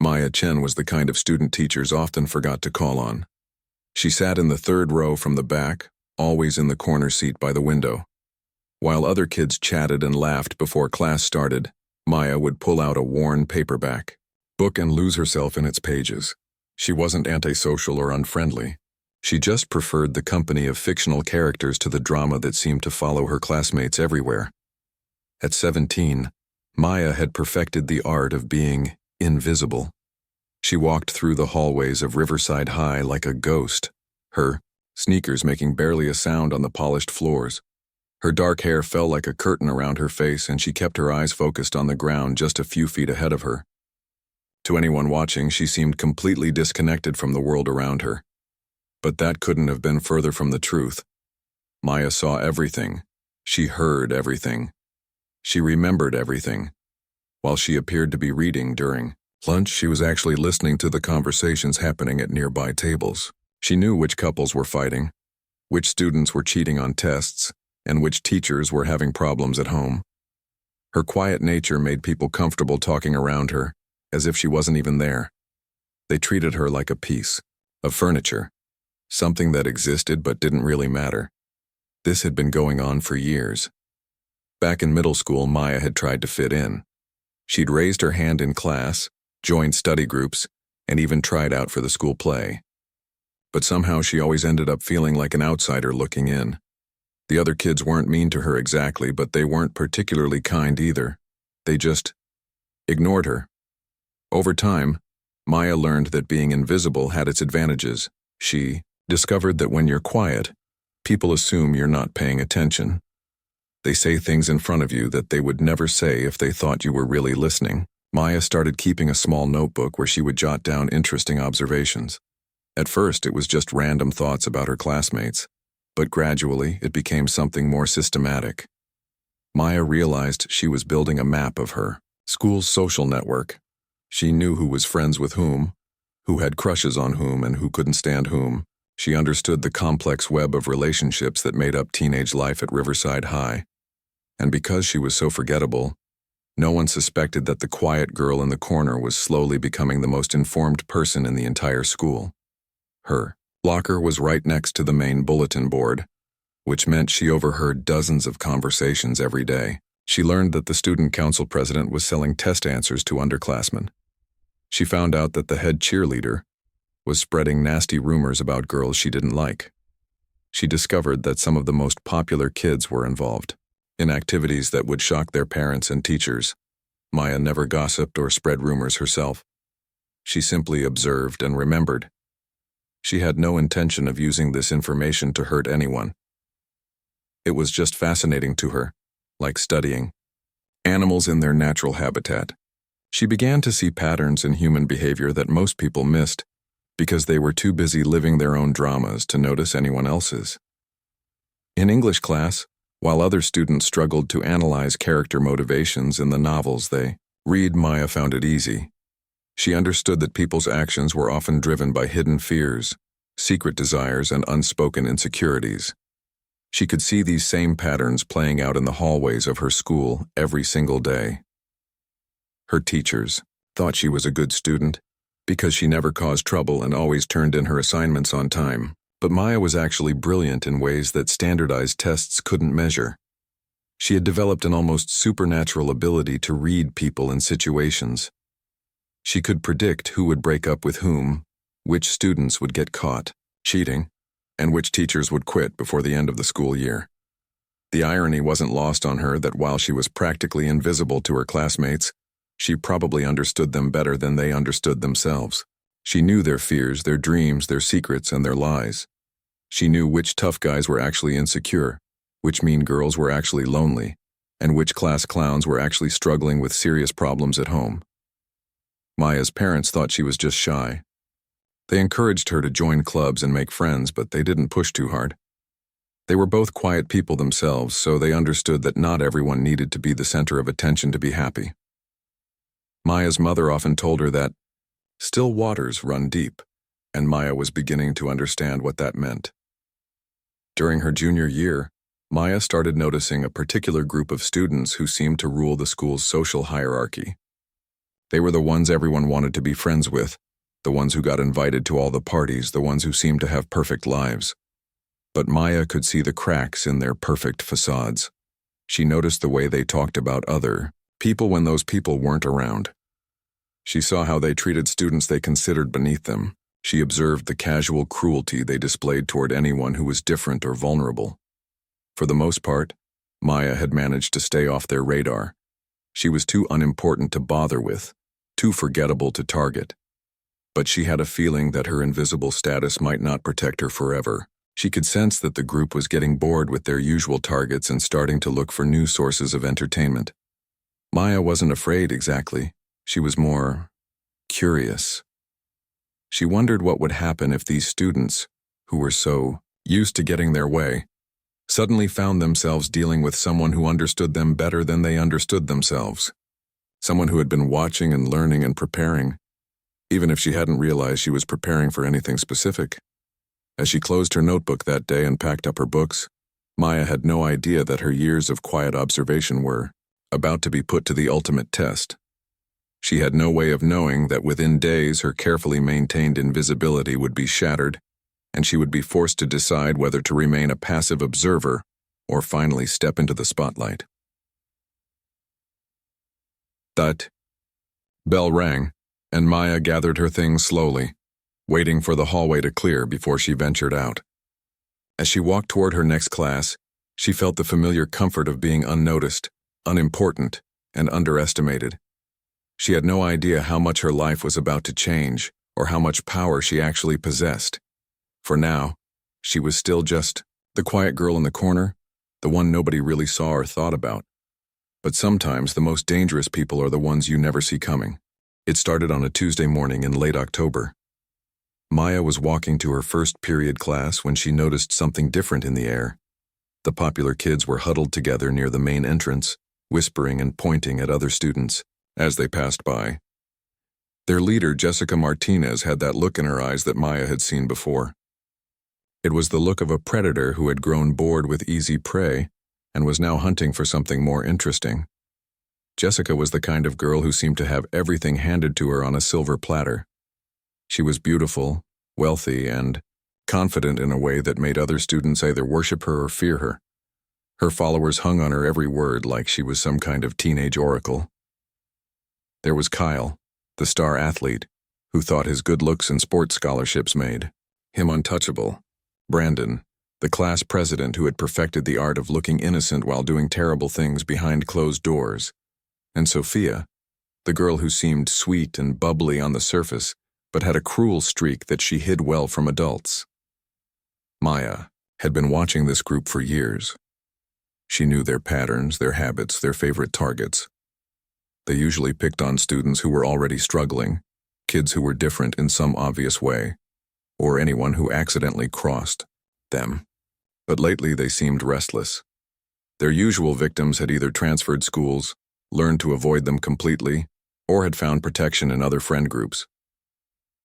Maya Chen was the kind of student teachers often forgot to call on. She sat in the third row from the back, always in the corner seat by the window. While other kids chatted and laughed before class started, Maya would pull out a worn paperback book and lose herself in its pages. She wasn't antisocial or unfriendly. She just preferred the company of fictional characters to the drama that seemed to follow her classmates everywhere. At 17, Maya had perfected the art of being invisible. She walked through the hallways of Riverside High like a ghost, her sneakers making barely a sound on the polished floors. Her dark hair fell like a curtain around her face, and she kept her eyes focused on the ground just a few feet ahead of her. To anyone watching, she seemed completely disconnected from the world around her. But that couldn't have been further from the truth. Maya saw everything. She heard everything. She remembered everything. While she appeared to be reading during lunch, she was actually listening to the conversations happening at nearby tables. She knew which couples were fighting, which students were cheating on tests, and which teachers were having problems at home. Her quiet nature made people comfortable talking around her, as if she wasn't even there. They treated her like a piece of furniture, something that existed but didn't really matter. This had been going on for years. Back in middle school, Maya had tried to fit in. She'd raised her hand in class, joined study groups, and even tried out for the school play. But somehow she always ended up feeling like an outsider looking in. The other kids weren't mean to her exactly, but they weren't particularly kind either. They just ignored her. Over time, Maya learned that being invisible had its advantages. She discovered that when you're quiet, people assume you're not paying attention. They say things in front of you that they would never say if they thought you were really listening. Maya started keeping a small notebook where she would jot down interesting observations. At first, it was just random thoughts about her classmates, but gradually it became something more systematic. Maya realized she was building a map of her school's social network. She knew who was friends with whom, who had crushes on whom, and who couldn't stand whom. She understood the complex web of relationships that made up teenage life at Riverside High. And because she was so forgettable, no one suspected that the quiet girl in the corner was slowly becoming the most informed person in the entire school. Her locker was right next to the main bulletin board, which meant she overheard dozens of conversations every day. She learned that the student council president was selling test answers to underclassmen. She found out that the head cheerleader was spreading nasty rumors about girls she didn't like. She discovered that some of the most popular kids were involved in activities that would shock their parents and teachers. Maya never gossiped or spread rumors herself. She simply observed and remembered. She had no intention of using this information to hurt anyone. It was just fascinating to her, like studying animals in their natural habitat. She began to see patterns in human behavior that most people missed because they were too busy living their own dramas to notice anyone else's. In English class, while other students struggled to analyze character motivations in the novels they read, Maya found it easy. She understood that people's actions were often driven by hidden fears, secret desires, and unspoken insecurities. She could see these same patterns playing out in the hallways of her school every single day. Her teachers thought she was a good student because she never caused trouble and always turned in her assignments on time. But Maya was actually brilliant in ways that standardized tests couldn't measure. She had developed an almost supernatural ability to read people and situations. She could predict who would break up with whom, which students would get caught cheating, and which teachers would quit before the end of the school year. The irony wasn't lost on her that while she was practically invisible to her classmates, she probably understood them better than they understood themselves. She knew their fears, their dreams, their secrets, and their lies. She knew which tough guys were actually insecure, which mean girls were actually lonely, and which class clowns were actually struggling with serious problems at home. Maya's parents thought she was just shy. They encouraged her to join clubs and make friends, but they didn't push too hard. They were both quiet people themselves, so they understood that not everyone needed to be the center of attention to be happy. Maya's mother often told her that still waters run deep, and Maya was beginning to understand what that meant. During her junior year, Maya started noticing a particular group of students who seemed to rule the school's social hierarchy. They were the ones everyone wanted to be friends with, the ones who got invited to all the parties, the ones who seemed to have perfect lives. But Maya could see the cracks in their perfect facades. She noticed the way they talked about other people when those people weren't around. She saw how they treated students they considered beneath them. She observed the casual cruelty they displayed toward anyone who was different or vulnerable. For the most part, Maya had managed to stay off their radar. She was too unimportant to bother with, too forgettable to target. But she had a feeling that her invisible status might not protect her forever. She could sense that the group was getting bored with their usual targets and starting to look for new sources of entertainment. Maya wasn't afraid exactly. She was more curious. She wondered what would happen if these students, who were so used to getting their way, suddenly found themselves dealing with someone who understood them better than they understood themselves. Someone who had been watching and learning and preparing, even if she hadn't realized she was preparing for anything specific. As she closed her notebook that day and packed up her books, Maya had no idea that her years of quiet observation were about to be put to the ultimate test. She had no way of knowing that within days her carefully maintained invisibility would be shattered, and she would be forced to decide whether to remain a passive observer or finally step into the spotlight. That bell rang, and Maya gathered her things slowly, waiting for the hallway to clear before she ventured out. As she walked toward her next class, she felt the familiar comfort of being unnoticed, unimportant, and underestimated. She had no idea how much her life was about to change, or how much power she actually possessed. For now, she was still just the quiet girl in the corner, the one nobody really saw or thought about. But sometimes the most dangerous people are the ones you never see coming. It started on a Tuesday morning in late October. Maya was walking to her first period class when she noticed something different in the air. The popular kids were huddled together near the main entrance, whispering and pointing at other students as they passed by. Their leader, Jessica Martinez, had that look in her eyes that Maya had seen before. It was the look of a predator who had grown bored with easy prey and was now hunting for something more interesting. Jessica was the kind of girl who seemed to have everything handed to her on a silver platter. She was beautiful, wealthy, and confident in a way that made other students either worship her or fear her. Her followers hung on her every word like she was some kind of teenage oracle. There was Kyle, the star athlete, who thought his good looks and sports scholarships made him untouchable. Brandon, the class president who had perfected the art of looking innocent while doing terrible things behind closed doors. And Sophia, the girl who seemed sweet and bubbly on the surface, but had a cruel streak that she hid well from adults. Maya had been watching this group for years. She knew their patterns, their habits, their favorite targets. They usually picked on students who were already struggling, kids who were different in some obvious way, or anyone who accidentally crossed them. But lately they seemed restless. Their usual victims had either transferred schools, learned to avoid them completely, or had found protection in other friend groups.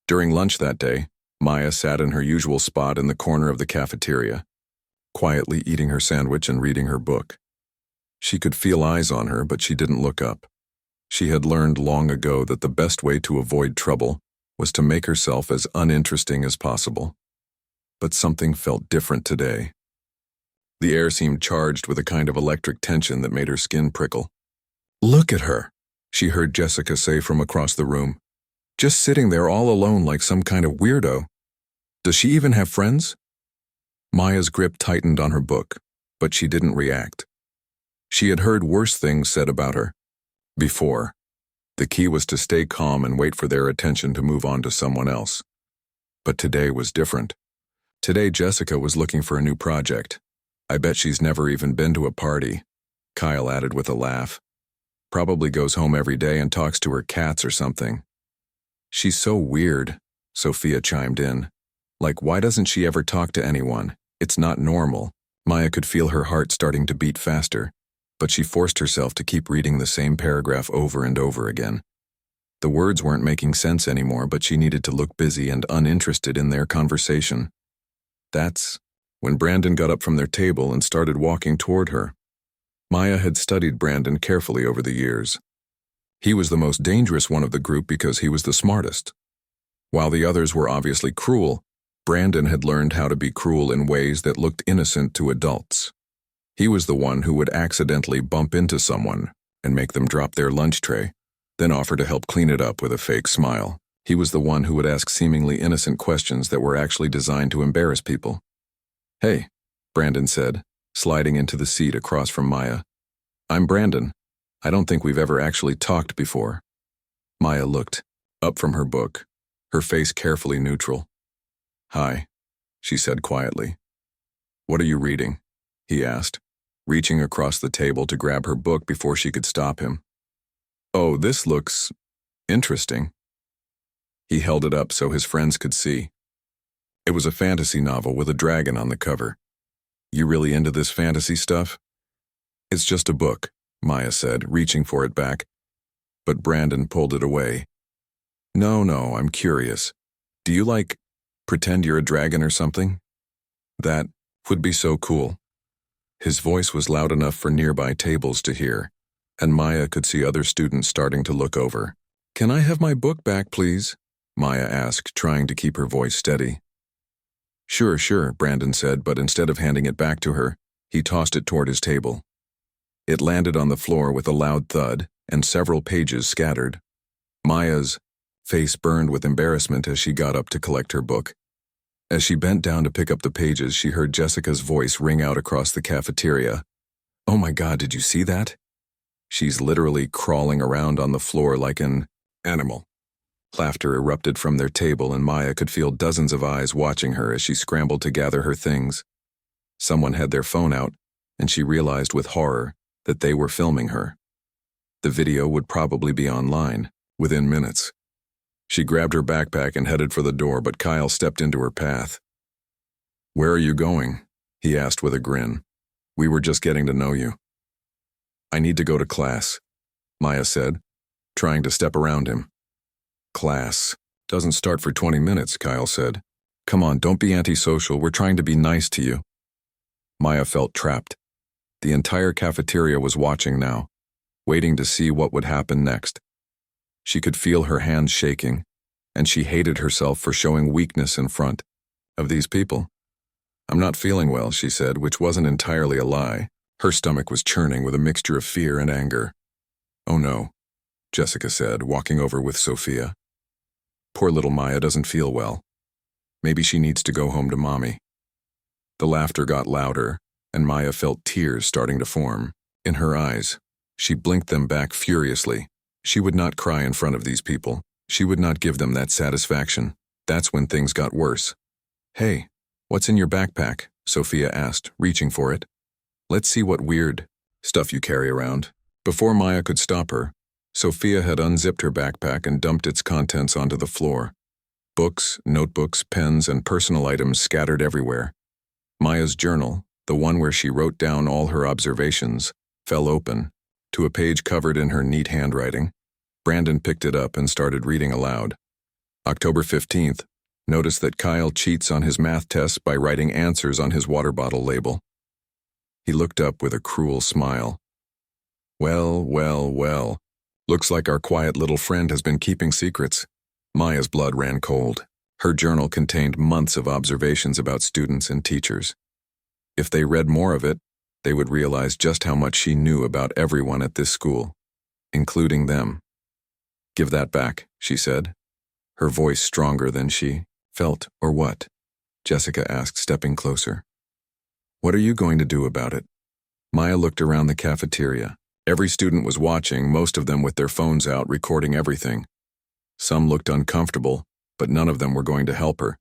During lunch that day, Maya sat in her usual spot in the corner of the cafeteria, quietly eating her sandwich and reading her book. She could feel eyes on her, but she didn't look up. She had learned long ago that the best way to avoid trouble was to make herself as uninteresting as possible. But something felt different today. The air seemed charged with a kind of electric tension that made her skin prickle. "Look at her," she heard Jessica say from across the room. "Just sitting there all alone like some kind of weirdo. Does she even have friends?" Maya's grip tightened on her book, but she didn't react. She had heard worse things said about her before. The key was to stay calm and wait for their attention to move on to someone else. But today was different. Today Jessica was looking for a new project. "I bet she's never even been to a party," Kyle added with a laugh. "Probably goes home every day and talks to her cats or something." "She's so weird," Sophia chimed in. "Like, why doesn't she ever talk to anyone? It's not normal." Maya could feel her heart starting to beat faster, but she forced herself to keep reading the same paragraph over and over again. The words weren't making sense anymore, but she needed to look busy and uninterested in their conversation. That's when Brandon got up from their table and started walking toward her. Maya had studied Brandon carefully over the years. He was the most dangerous one of the group because he was the smartest. While the others were obviously cruel, Brandon had learned how to be cruel in ways that looked innocent to adults. He was the one who would accidentally bump into someone and make them drop their lunch tray, then offer to help clean it up with a fake smile. He was the one who would ask seemingly innocent questions that were actually designed to embarrass people. "Hey," Brandon said, sliding into the seat across from Maya. "I'm Brandon. I don't think we've ever actually talked before." Maya looked up from her book, her face carefully neutral. "Hi," she said quietly. "What are you reading?" he asked, reaching across the table to grab her book before she could stop him. "Oh, this looks interesting." He held it up so his friends could see. It was a fantasy novel with a dragon on the cover. "You really into this fantasy stuff?" "It's just a book," Maya said, reaching for it back. But Brandon pulled it away. No, I'm curious. Do you pretend you're a dragon or something? That would be so cool." His voice was loud enough for nearby tables to hear, and Maya could see other students starting to look over. "Can I have my book back, please?" Maya asked, trying to keep her voice steady. Sure, Brandon said, but instead of handing it back to her, he tossed it toward his table. It landed on the floor with a loud thud, and several pages scattered. Maya's face burned with embarrassment as she got up to collect her book. As she bent down to pick up the pages, she heard Jessica's voice ring out across the cafeteria. "Oh my God, did you see that? She's literally crawling around on the floor like an animal." Laughter erupted from their table, and Maya could feel dozens of eyes watching her as she scrambled to gather her things. Someone had their phone out, and she realized with horror that they were filming her. The video would probably be online within minutes. She grabbed her backpack and headed for the door, but Kyle stepped into her path. "Where are you going?" he asked with a grin. "We were just getting to know you." "I need to go to class," Maya said, trying to step around him. "Class doesn't start for 20 minutes, Kyle said. "Come on, don't be antisocial. We're trying to be nice to you." Maya felt trapped. The entire cafeteria was watching now, waiting to see what would happen next. She could feel her hands shaking, and she hated herself for showing weakness in front of these people. "I'm not feeling well," she said, which wasn't entirely a lie. Her stomach was churning with a mixture of fear and anger. "Oh no," Jessica said, walking over with Sophia. "Poor little Maya doesn't feel well. Maybe she needs to go home to Mommy." The laughter got louder, and Maya felt tears starting to form in her eyes. She blinked them back furiously. She would not cry in front of these people. She would not give them that satisfaction. That's when things got worse. "Hey, what's in your backpack?" Sophia asked, reaching for it. "Let's see what weird stuff you carry around." Before Maya could stop her, Sophia had unzipped her backpack and dumped its contents onto the floor. Books, notebooks, pens, and personal items scattered everywhere. Maya's journal, the one where she wrote down all her observations, fell open to a page covered in her neat handwriting. Brandon picked it up and started reading aloud. October 15th, noticed that Kyle cheats on his math tests by writing answers on his water bottle label. He looked up with a cruel smile. Well. Looks like our quiet little friend has been keeping secrets." Maya's blood ran cold. Her journal contained months of observations about students and teachers. If they read more of it, they would realize just how much she knew about everyone at this school, including them. "Give that back," she said, her voice stronger than she felt. "Or what?" Jessica asked, stepping closer. "What are you going to do about it?" Maya looked around the cafeteria. Every student was watching, most of them with their phones out, recording everything. Some looked uncomfortable, but none of them were going to help her.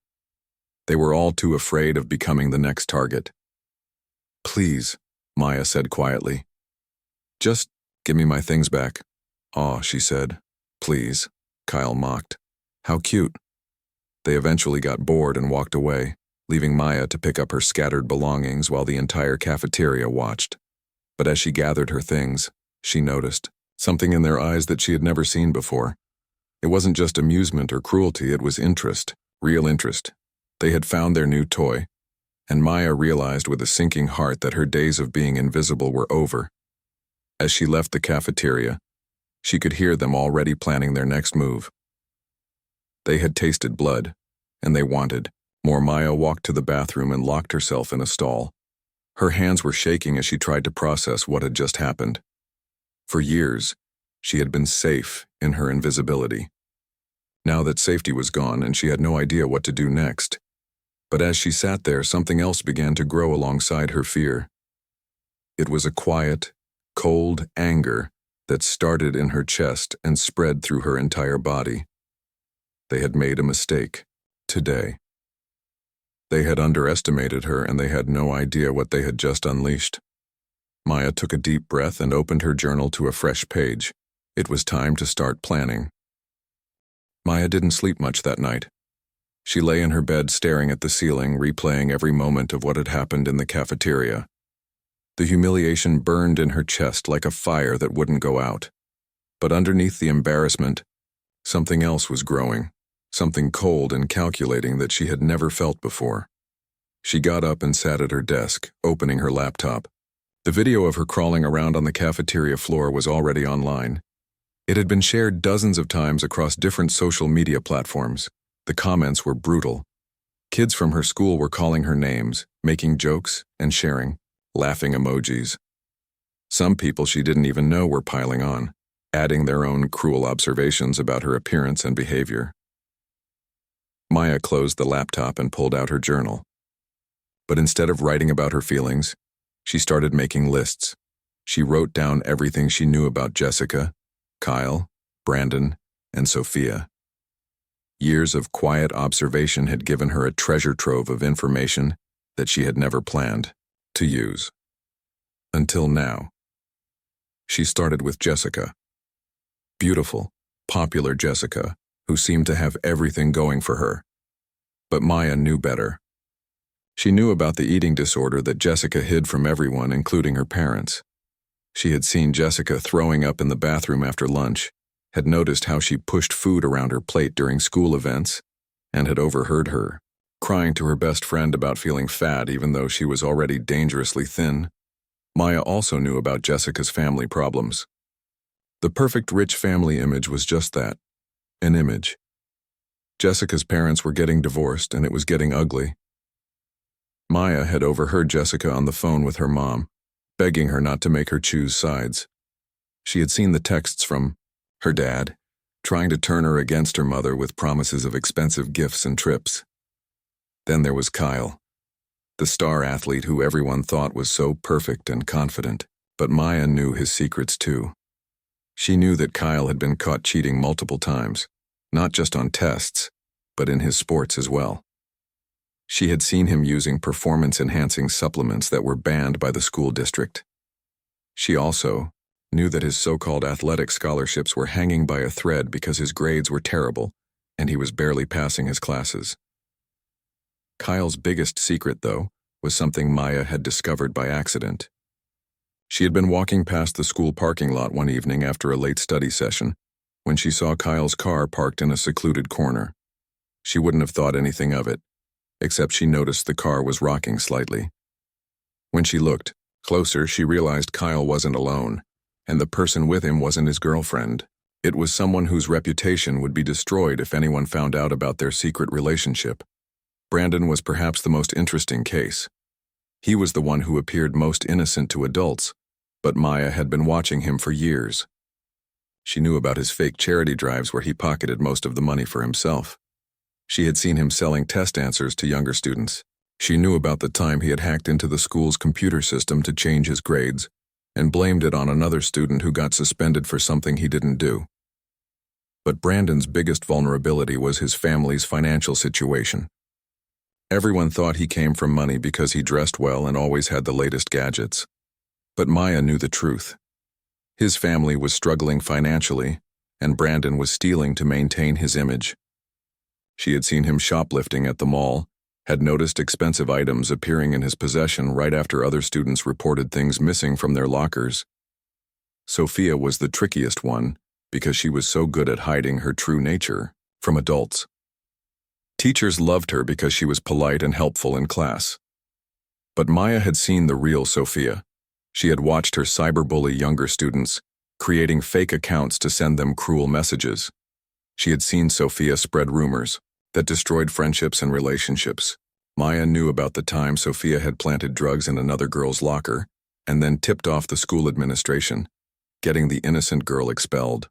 They were all too afraid of becoming the next target. "Please," Maya said quietly. "Just give me my things back." "Aw," she said. "Please," Kyle mocked. "How cute." They eventually got bored and walked away, leaving Maya to pick up her scattered belongings while the entire cafeteria watched. But as she gathered her things, she noticed something in their eyes that she had never seen before. It wasn't just amusement or cruelty, it was interest, real interest. They had found their new toy, and Maya realized with a sinking heart that her days of being invisible were over. As she left the cafeteria, She could hear them already planning their next move. They had tasted blood, and they wanted more. Maya walked to the bathroom and locked herself in a stall. Her hands were shaking as she tried to process what had just happened. For years, she had been safe in her invisibility. Now that safety was gone and she had no idea what to do next. But as she sat there, something else began to grow alongside her fear. It was a quiet, cold anger that started in her chest and spread through her entire body. They had made a mistake today. They had underestimated her and they had no idea what they had just unleashed. Maya took a deep breath and opened her journal to a fresh page. It was time to start planning. Maya didn't sleep much that night. She lay in her bed staring at the ceiling, replaying every moment of what had happened in the cafeteria. The humiliation burned in her chest like a fire that wouldn't go out. But underneath the embarrassment, something else was growing, something cold and calculating that she had never felt before. She got up and sat at her desk, opening her laptop. The video of her crawling around on the cafeteria floor was already online. It had been shared dozens of times across different social media platforms. The comments were brutal. Kids from her school were calling her names, making jokes, and sharing, laughing emojis. Some people she didn't even know were piling on, adding their own cruel observations about her appearance and behavior. Maya closed the laptop and pulled out her journal. But instead of writing about her feelings, she started making lists. She wrote down everything she knew about Jessica, Kyle, Brandon, and Sophia. Years of quiet observation had given her a treasure trove of information that she had never planned to use. Until now. She started with Jessica. Beautiful, popular Jessica, who seemed to have everything going for her. But Maya knew better. She knew about the eating disorder that Jessica hid from everyone, including her parents. She had seen Jessica throwing up in the bathroom after lunch, had noticed how she pushed food around her plate during school events, and had overheard her crying to her best friend about feeling fat even though she was already dangerously thin. Maya also knew about Jessica's family problems. The perfect rich family image was just that, an image. Jessica's parents were getting divorced and it was getting ugly. Maya had overheard Jessica on the phone with her mom, begging her not to make her choose sides. She had seen the texts from her dad, trying to turn her against her mother with promises of expensive gifts and trips. Then there was Kyle, the star athlete who everyone thought was so perfect and confident, but Maya knew his secrets too. She knew that Kyle had been caught cheating multiple times, not just on tests, but in his sports as well. She had seen him using performance-enhancing supplements that were banned by the school district. She also knew that his so-called athletic scholarships were hanging by a thread because his grades were terrible and he was barely passing his classes. Kyle's biggest secret, though, was something Maya had discovered by accident. She had been walking past the school parking lot one evening after a late study session when she saw Kyle's car parked in a secluded corner. She wouldn't have thought anything of it, except she noticed the car was rocking slightly. When she looked closer, she realized Kyle wasn't alone, and the person with him wasn't his girlfriend. It was someone whose reputation would be destroyed if anyone found out about their secret relationship. Brandon was perhaps the most interesting case. He was the one who appeared most innocent to adults, but Maya had been watching him for years. She knew about his fake charity drives where he pocketed most of the money for himself. She had seen him selling test answers to younger students. She knew about the time he had hacked into the school's computer system to change his grades and blamed it on another student who got suspended for something he didn't do. But Brandon's biggest vulnerability was his family's financial situation. Everyone thought he came from money because he dressed well and always had the latest gadgets. But Maya knew the truth. His family was struggling financially, and Brandon was stealing to maintain his image. She had seen him shoplifting at the mall, had noticed expensive items appearing in his possession right after other students reported things missing from their lockers. Sophia was the trickiest one because she was so good at hiding her true nature from adults. Teachers loved her because she was polite and helpful in class. But Maya had seen the real Sophia. She had watched her cyberbully younger students, creating fake accounts to send them cruel messages. She had seen Sophia spread rumors that destroyed friendships and relationships. Maya knew about the time Sophia had planted drugs in another girl's locker and then tipped off the school administration, getting the innocent girl expelled.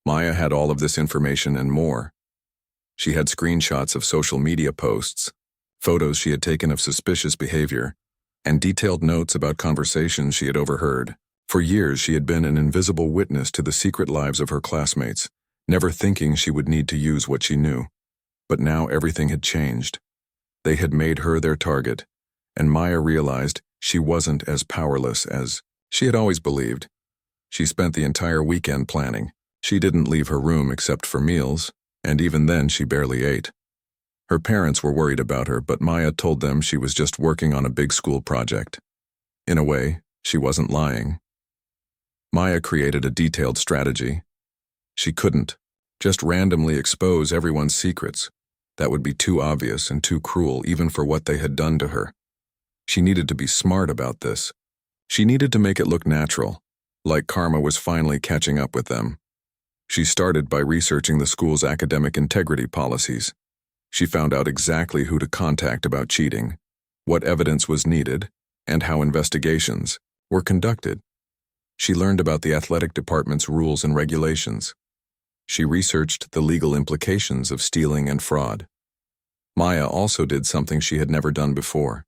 Maya had all of this information and more. She had screenshots of social media posts, photos she had taken of suspicious behavior, and detailed notes about conversations she had overheard. For years, she had been an invisible witness to the secret lives of her classmates, never thinking she would need to use what she knew. But now everything had changed. They had made her their target, and Maya realized she wasn't as powerless as she had always believed. She spent the entire weekend planning. She didn't leave her room except for meals, and even then she barely ate. Her parents were worried about her, but Maya told them she was just working on a big school project. In a way, she wasn't lying. Maya created a detailed strategy. She couldn't just randomly expose everyone's secrets. That would be too obvious and too cruel even for what they had done to her. She needed to be smart about this. She needed to make it look natural, like karma was finally catching up with them. She started by researching the school's academic integrity policies. She found out exactly who to contact about cheating, what evidence was needed, and how investigations were conducted. She learned about the athletic department's rules and regulations. She researched the legal implications of stealing and fraud. Maya also did something she had never done before.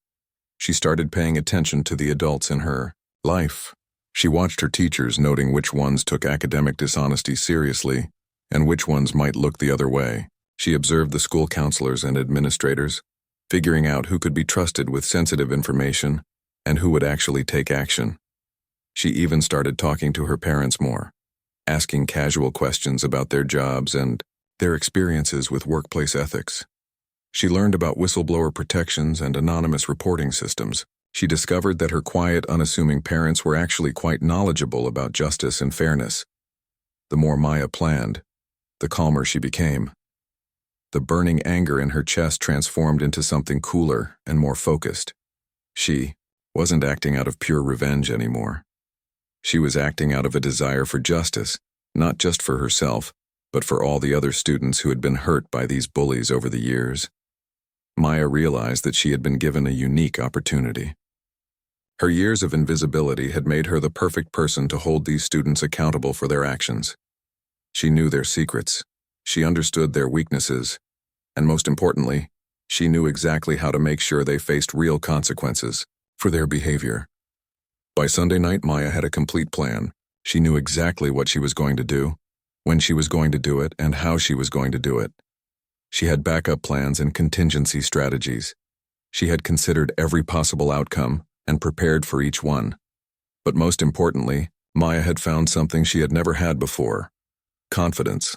She started paying attention to the adults in her life. She watched her teachers, noting which ones took academic dishonesty seriously and which ones might look the other way. She observed the school counselors and administrators, figuring out who could be trusted with sensitive information and who would actually take action. She even started talking to her parents more, asking casual questions about their jobs and their experiences with workplace ethics. She learned about whistleblower protections and anonymous reporting systems. She discovered that her quiet, unassuming parents were actually quite knowledgeable about justice and fairness. The more Maya planned, the calmer she became. The burning anger in her chest transformed into something cooler and more focused. She wasn't acting out of pure revenge anymore. She was acting out of a desire for justice, not just for herself, but for all the other students who had been hurt by these bullies over the years. Maya realized that she had been given a unique opportunity. Her years of invisibility had made her the perfect person to hold these students accountable for their actions. She knew their secrets, she understood their weaknesses, and most importantly, she knew exactly how to make sure they faced real consequences for their behavior. By Sunday night, Maya had a complete plan. She knew exactly what she was going to do, when she was going to do it, and how she was going to do it. She had backup plans and contingency strategies. She had considered every possible outcome and prepared for each one. But most importantly, Maya had found something she had never had before: confidence.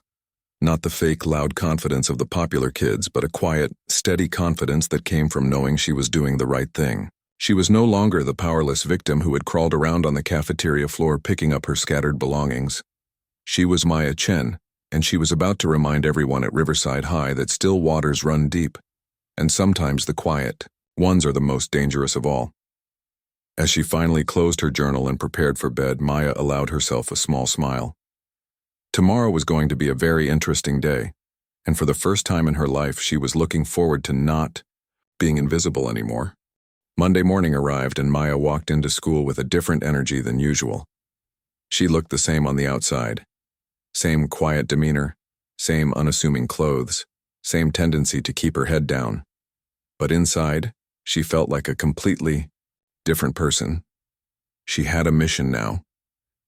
Not the fake, loud confidence of the popular kids, but a quiet, steady confidence that came from knowing she was doing the right thing. She was no longer the powerless victim who had crawled around on the cafeteria floor picking up her scattered belongings. She was Maya Chen, and she was about to remind everyone at Riverside High that still waters run deep, and sometimes the quiet ones are the most dangerous of all. As she finally closed her journal and prepared for bed, Maya allowed herself a small smile. Tomorrow was going to be a very interesting day, and for the first time in her life, she was looking forward to not being invisible anymore. Monday morning arrived, and Maya walked into school with a different energy than usual. She looked the same on the outside. Same quiet demeanor, same unassuming clothes, same tendency to keep her head down. But inside, she felt like a completely different person. She had a mission now,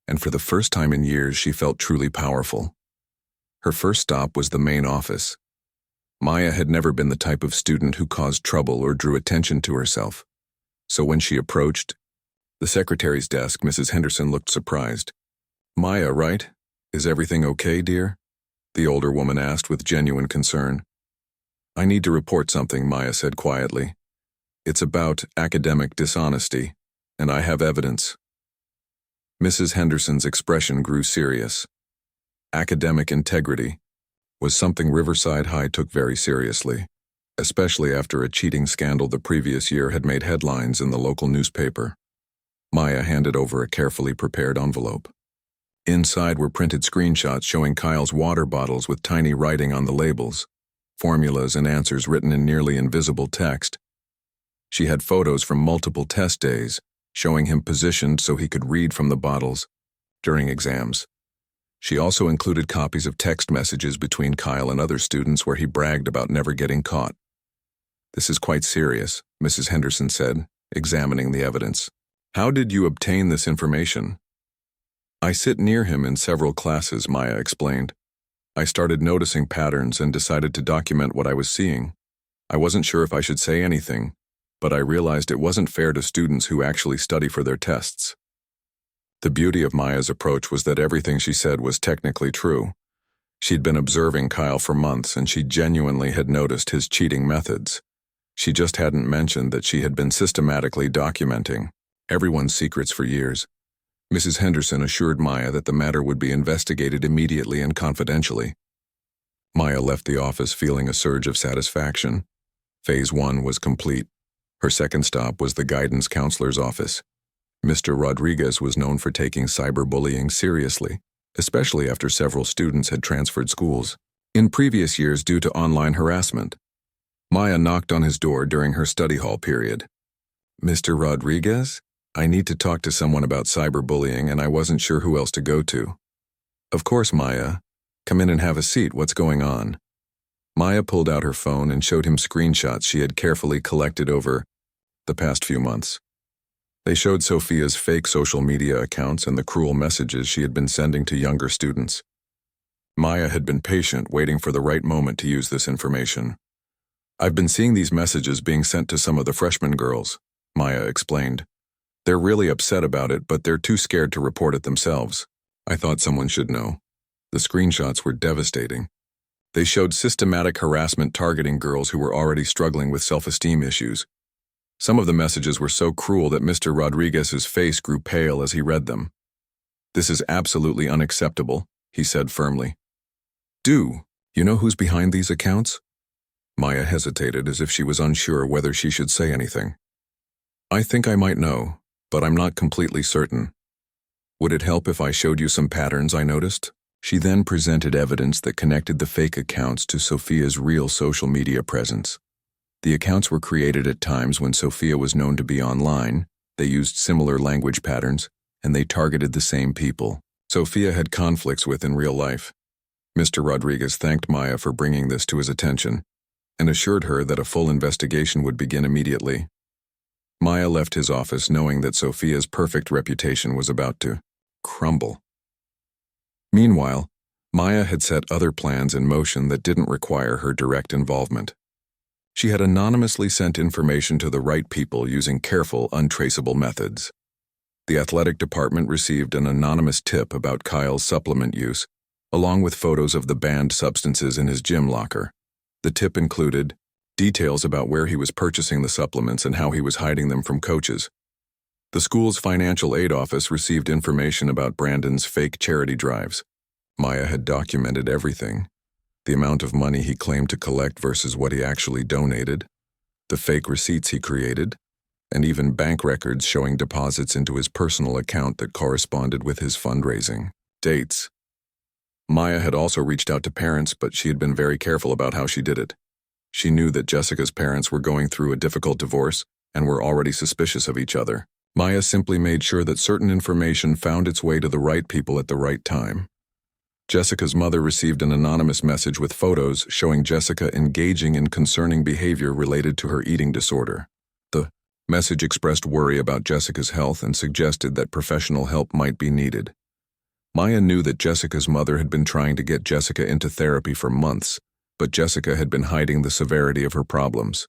and for the first time in years, she felt truly powerful. Her first stop was the main office. Maya had never been the type of student who caused trouble or drew attention to herself. So when she approached the secretary's desk, Mrs. Henderson looked surprised. "Maya, right? Is everything okay, dear?" the older woman asked with genuine concern. "I need to report something," Maya said quietly. "It's about academic dishonesty, and I have evidence." Mrs. Henderson's expression grew serious. Academic integrity was something Riverside High took very seriously, especially after a cheating scandal the previous year had made headlines in the local newspaper. Maya handed over a carefully prepared envelope. Inside were printed screenshots showing Kyle's water bottles with tiny writing on the labels, formulas and answers written in nearly invisible text. She had photos from multiple test days, showing him positioned so he could read from the bottles during exams. She also included copies of text messages between Kyle and other students where he bragged about never getting caught. "This is quite serious," Mrs. Henderson said, examining the evidence. "How did you obtain this information?" "I sit near him in several classes," Maya explained. "I started noticing patterns and decided to document what I was seeing. I wasn't sure if I should say anything, but I realized it wasn't fair to students who actually study for their tests." The beauty of Maya's approach was that everything she said was technically true. She'd been observing Kyle for months and she genuinely had noticed his cheating methods. She just hadn't mentioned that she had been systematically documenting everyone's secrets for years. Mrs. Henderson assured Maya that the matter would be investigated immediately and confidentially. Maya left the office feeling a surge of satisfaction. Phase 1 was complete. Her second stop was the guidance counselor's office. Mr. Rodriguez was known for taking cyberbullying seriously, especially after several students had transferred schools in previous years due to online harassment. Maya knocked on his door during her study hall period. "Mr. Rodriguez? I need to talk to someone about cyberbullying and I wasn't sure who else to go to." "Of course, Maya. Come in and have a seat. What's going on?" Maya pulled out her phone and showed him screenshots she had carefully collected over the past few months. They showed Sophia's fake social media accounts and the cruel messages she had been sending to younger students. Maya had been patient, waiting for the right moment to use this information. "I've been seeing these messages being sent to some of the freshman girls," Maya explained. "They're really upset about it, but they're too scared to report it themselves. I thought someone should know." The screenshots were devastating. They showed systematic harassment targeting girls who were already struggling with self-esteem issues. Some of the messages were so cruel that Mr. Rodriguez's face grew pale as he read them. "This is absolutely unacceptable," he said firmly. "Do you know who's behind these accounts?" Maya hesitated as if she was unsure whether she should say anything. "I think I might know, but I'm not completely certain. Would it help if I showed you some patterns I noticed?" She then presented evidence that connected the fake accounts to Sophia's real social media presence. The accounts were created at times when Sophia was known to be online, they used similar language patterns, and they targeted the same people Sophia had conflicts with in real life. Mr. Rodriguez thanked Maya for bringing this to his attention and assured her that a full investigation would begin immediately. Maya left his office knowing that Sophia's perfect reputation was about to crumble. Meanwhile, Maya had set other plans in motion that didn't require her direct involvement. She had anonymously sent information to the right people using careful, untraceable methods. The athletic department received an anonymous tip about Kyle's supplement use, along with photos of the banned substances in his gym locker. The tip included details about where he was purchasing the supplements and how he was hiding them from coaches. The school's financial aid office received information about Brandon's fake charity drives. Maya had documented everything. The amount of money he claimed to collect versus what he actually donated, the fake receipts he created, and even bank records showing deposits into his personal account that corresponded with his fundraising dates. Maya had also reached out to parents, but she had been very careful about how she did it. She knew that Jessica's parents were going through a difficult divorce and were already suspicious of each other. Maya simply made sure that certain information found its way to the right people at the right time. Jessica's mother received an anonymous message with photos showing Jessica engaging in concerning behavior related to her eating disorder. The message expressed worry about Jessica's health and suggested that professional help might be needed. Maya knew that Jessica's mother had been trying to get Jessica into therapy for months, but Jessica had been hiding the severity of her problems.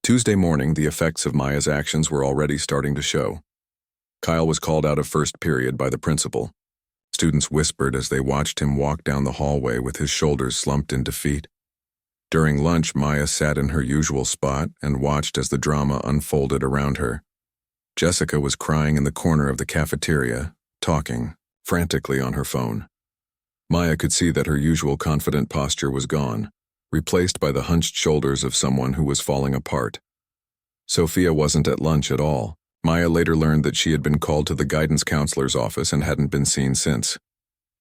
Tuesday morning, the effects of Maya's actions were already starting to show. Kyle was called out of first period by the principal. Students whispered as they watched him walk down the hallway with his shoulders slumped in defeat. During lunch, Maya sat in her usual spot and watched as the drama unfolded around her. Jessica was crying in the corner of the cafeteria, talking frantically on her phone. Maya could see that her usual confident posture was gone, replaced by the hunched shoulders of someone who was falling apart. Sophia wasn't at lunch at all, Maya later learned that she had been called to the guidance counselor's office and hadn't been seen since.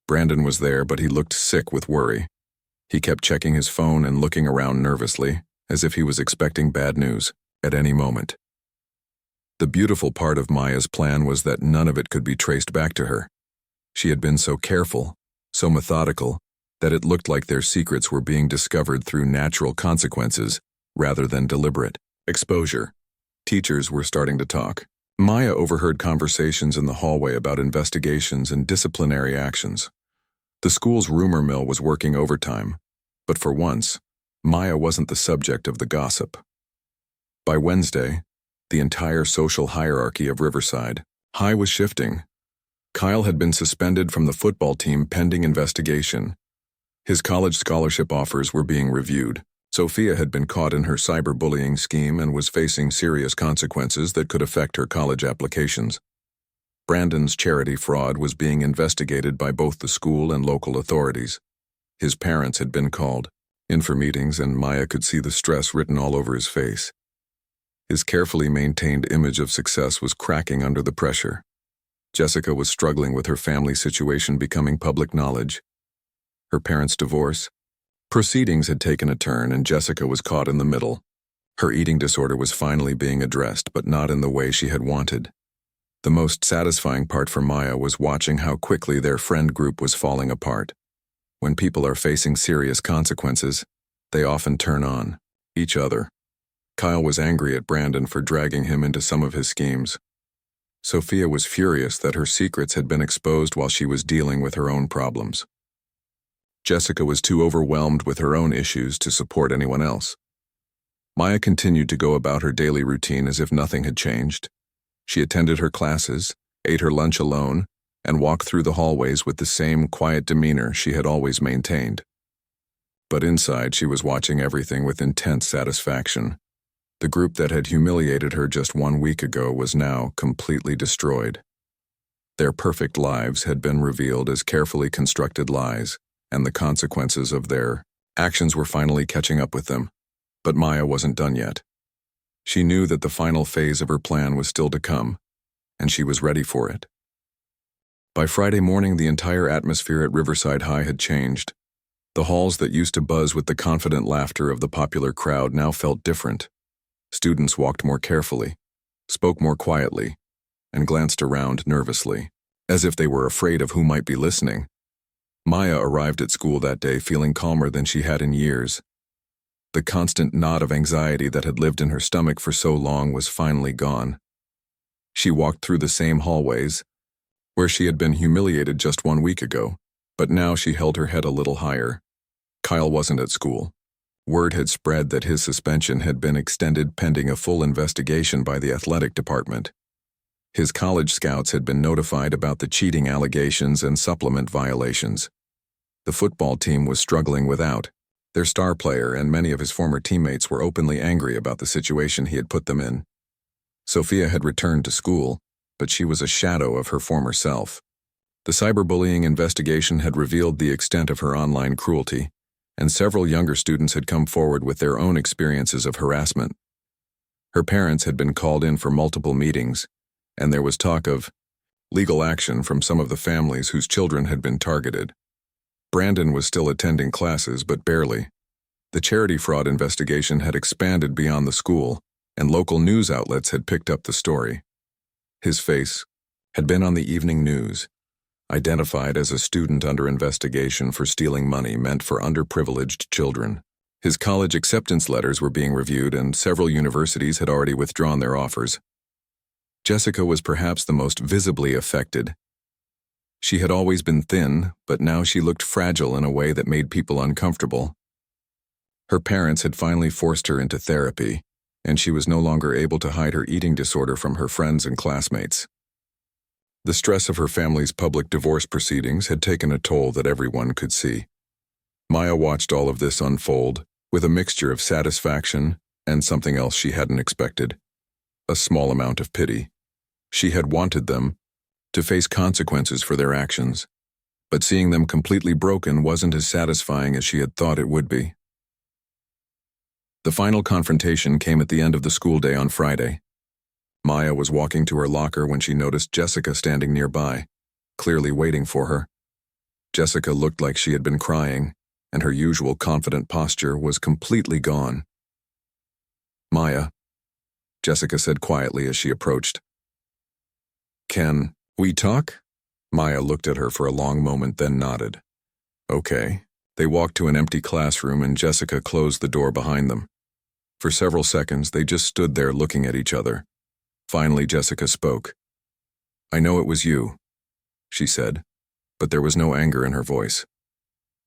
Brandon was there, but he looked sick with worry. He kept checking his phone and looking around nervously, as if he was expecting bad news at any moment. The beautiful part of Maya's plan was that none of it could be traced back to her. She had been so careful, so methodical, that it looked like their secrets were being discovered through natural consequences rather than deliberate exposure. Teachers were starting to talk. Maya overheard conversations in the hallway about investigations and disciplinary actions. The school's rumor mill was working overtime, but for once, Maya wasn't the subject of the gossip. By Wednesday, the entire social hierarchy of Riverside High was shifting. Kyle had been suspended from the football team pending investigation. His college scholarship offers were being reviewed. Sophia had been caught in her cyberbullying scheme and was facing serious consequences that could affect her college applications. Brandon's charity fraud was being investigated by both the school and local authorities. His parents had been called in for meetings, and Maya could see the stress written all over his face. His carefully maintained image of success was cracking under the pressure. Jessica was struggling with her family situation becoming public knowledge. Her parents' divorce. Proceedings had taken a turn, and Jessica was caught in the middle. Her eating disorder was finally being addressed, but not in the way she had wanted. The most satisfying part for Maya was watching how quickly their friend group was falling apart. When people are facing serious consequences, they often turn on each other. Kyle was angry at Brandon for dragging him into some of his schemes. Sophia was furious that her secrets had been exposed while she was dealing with her own problems. Jessica was too overwhelmed with her own issues to support anyone else. Maya continued to go about her daily routine as if nothing had changed. She attended her classes, ate her lunch alone, and walked through the hallways with the same quiet demeanor she had always maintained. But inside, she was watching everything with intense satisfaction. The group that had humiliated her just 1 week ago was now completely destroyed. Their perfect lives had been revealed as carefully constructed lies, and the consequences of their actions were finally catching up with them. But Maya wasn't done yet. She knew that the final phase of her plan was still to come, and she was ready for it. By Friday morning, the entire atmosphere at Riverside High had changed. The halls that used to buzz with the confident laughter of the popular crowd now felt different. Students walked more carefully, spoke more quietly, and glanced around nervously, as if they were afraid of who might be listening. Maya arrived at school that day feeling calmer than she had in years. The constant knot of anxiety that had lived in her stomach for so long was finally gone. She walked through the same hallways, where she had been humiliated just 1 week ago, but now she held her head a little higher. Kyle wasn't at school. Word had spread that his suspension had been extended pending a full investigation by the athletic department. His college scouts had been notified about the cheating allegations and supplement violations. The football team was struggling without their star player, and many of his former teammates were openly angry about the situation he had put them in. Sophia had returned to school, but she was a shadow of her former self. The cyberbullying investigation had revealed the extent of her online cruelty, and several younger students had come forward with their own experiences of harassment. Her parents had been called in for multiple meetings, and there was talk of legal action from some of the families whose children had been targeted. Brandon was still attending classes, but barely. The charity fraud investigation had expanded beyond the school, and local news outlets had picked up the story. His face had been on the evening news, identified as a student under investigation for stealing money meant for underprivileged children. His college acceptance letters were being reviewed, and several universities had already withdrawn their offers. Jessica was perhaps the most visibly affected. She had always been thin, but now she looked fragile in a way that made people uncomfortable. Her parents had finally forced her into therapy, and she was no longer able to hide her eating disorder from her friends and classmates. The stress of her family's public divorce proceedings had taken a toll that everyone could see. Maya watched all of this unfold with a mixture of satisfaction and something else she hadn't expected. A small amount of pity. She had wanted them to face consequences for their actions, but seeing them completely broken wasn't as satisfying as she had thought it would be. The final confrontation came at the end of the school day on Friday. Maya was walking to her locker when she noticed Jessica standing nearby, clearly waiting for her. Jessica looked like she had been crying, and her usual confident posture was completely gone. "Maya," Jessica said quietly as she approached. "Can we talk?" Maya looked at her for a long moment, then nodded. "Okay." They walked to an empty classroom and Jessica closed the door behind them. For several seconds, they just stood there looking at each other. Finally, Jessica spoke. "I know it was you," she said, but there was no anger in her voice.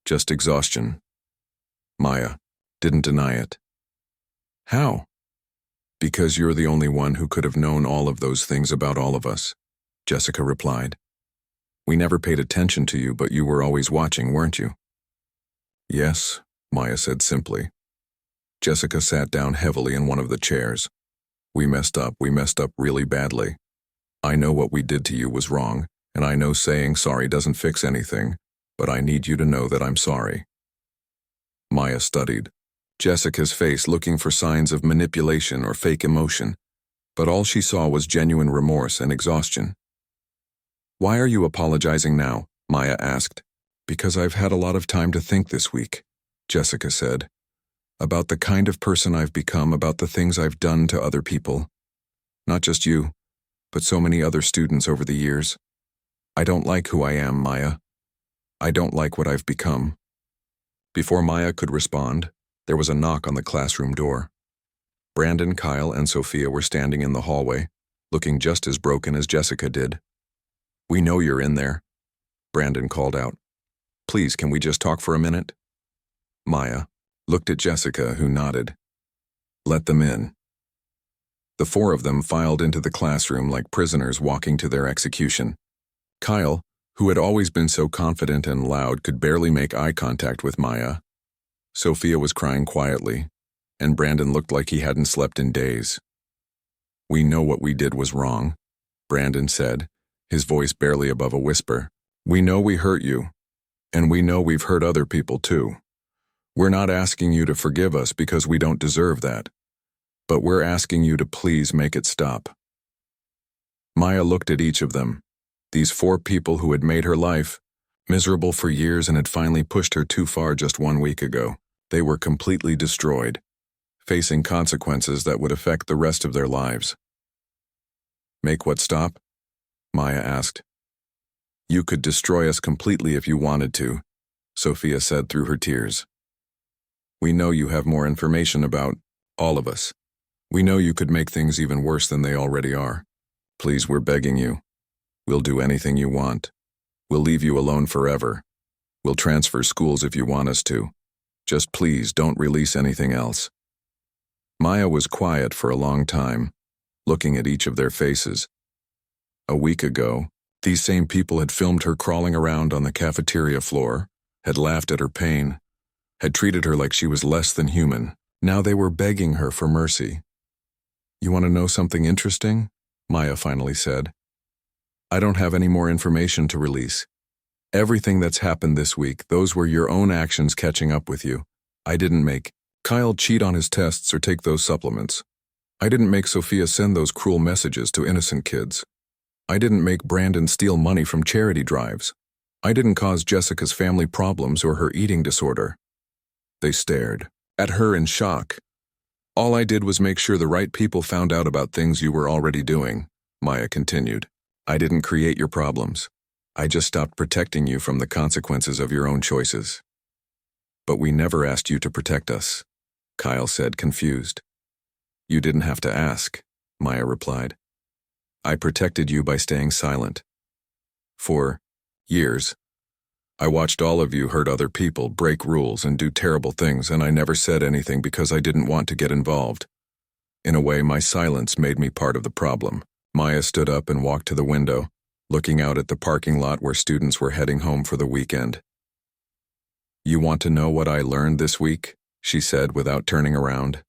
Just exhaustion. Maya didn't deny it. "How?" "Because you're the only one who could have known all of those things about all of us," Jessica replied. "We never paid attention to you, but you were always watching, weren't you?" "Yes," Maya said simply. Jessica sat down heavily in one of the chairs. We messed up really badly. I know what we did to you was wrong, and I know saying sorry doesn't fix anything, but I need you to know that I'm sorry." Maya studied Jessica's face, looking for signs of manipulation or fake emotion, but all she saw was genuine remorse and exhaustion. "Why are you apologizing now?" Maya asked. "Because I've had a lot of time to think this week," Jessica said. "About the kind of person I've become, about the things I've done to other people. Not just you, but so many other students over the years. I don't like who I am, Maya. I don't like what I've become." Before Maya could respond, there was a knock on the classroom door. Brandon, Kyle, and Sophia were standing in the hallway, looking just as broken as Jessica did. "We know you're in there," Brandon called out. "Please, can we just talk for a minute?" Maya looked at Jessica, who nodded. "Let them in." The four of them filed into the classroom like prisoners walking to their execution. Kyle, who had always been so confident and loud, could barely make eye contact with Maya. Sophia was crying quietly, and Brandon looked like he hadn't slept in days. "We know what we did was wrong," Brandon said, his voice barely above a whisper. "We know we hurt you, and we know we've hurt other people too. We're not asking you to forgive us because we don't deserve that, but we're asking you to please make it stop." Maya looked at each of them, these four people who had made her life miserable for years and had finally pushed her too far just 1 week ago. They were completely destroyed, facing consequences that would affect the rest of their lives. "Make what stop?" Maya asked. "You could destroy us completely if you wanted to," Sophia said through her tears. "We know you have more information about all of us. We know you could make things even worse than they already are. Please, we're begging you. We'll do anything you want. We'll leave you alone forever. We'll transfer schools if you want us to. Just please don't release anything else." Maya was quiet for a long time, looking at each of their faces. A week ago, these same people had filmed her crawling around on the cafeteria floor, had laughed at her pain, had treated her like she was less than human. Now they were begging her for mercy. "You want to know something interesting?" Maya finally said. "I don't have any more information to release. Everything that's happened this week, those were your own actions catching up with you. I didn't make Kyle cheat on his tests or take those supplements. I didn't make Sophia send those cruel messages to innocent kids. I didn't make Brandon steal money from charity drives. I didn't cause Jessica's family problems or her eating disorder." They stared at her in shock. "All I did was make sure the right people found out about things you were already doing," Maya continued. "I didn't create your problems. I just stopped protecting you from the consequences of your own choices." "But we never asked you to protect us," Kyle said, confused. "You didn't have to ask," Maya replied. "I protected you by staying silent. For years, I watched all of you hurt other people, break rules, and do terrible things, and I never said anything because I didn't want to get involved. In a way, my silence made me part of the problem." Maya stood up and walked to the window, looking out at the parking lot where students were heading home for the weekend. "You want to know what I learned this week?" she said without turning around.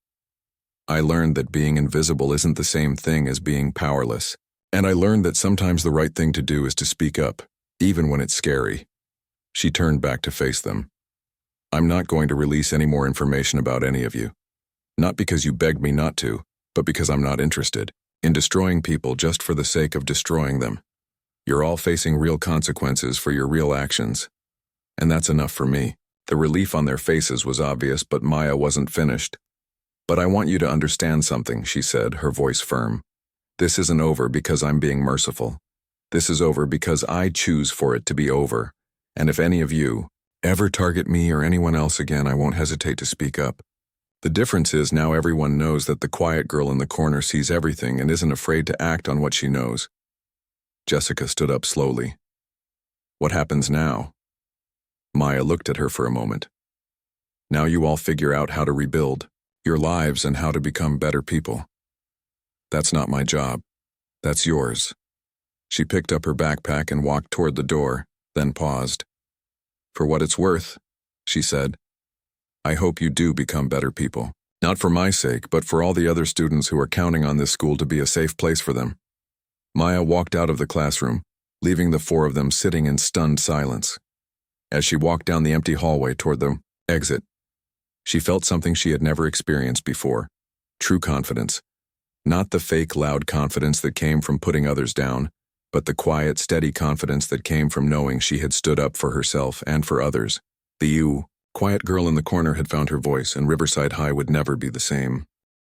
"I learned that being invisible isn't the same thing as being powerless. And I learned that sometimes the right thing to do is to speak up, even when it's scary." She turned back to face them. "I'm not going to release any more information about any of you. Not because you begged me not to, but because I'm not interested. in destroying people just for the sake of destroying them. You're all facing real consequences for your real actions. And that's enough for me. The relief on their faces was obvious, but Maya wasn't finished. But I want you to understand something, she said, her voice firm. This isn't over because I'm being merciful. This is over because I choose for it to be over. And if any of you ever target me or anyone else again, I won't hesitate to speak up. The difference is now everyone knows that the quiet girl in the corner sees everything and isn't afraid to act on what she knows. Jessica stood up slowly. What happens now? Maya looked at her for a moment. Now you all figure out how to rebuild your lives and how to become better people. That's not my job. That's yours. She picked up her backpack and walked toward the door, then paused. For what it's worth, she said, I hope you do become better people. Not for my sake, but for all the other students who are counting on this school to be a safe place for them. Maya walked out of the classroom, leaving the four of them sitting in stunned silence. As she walked down the empty hallway toward the exit, she felt something she had never experienced before. True confidence. Not the fake, loud confidence that came from putting others down, but the quiet, steady confidence that came from knowing she had stood up for herself and for others. The quiet girl in the corner had found her voice, and Riverside High would never be the same.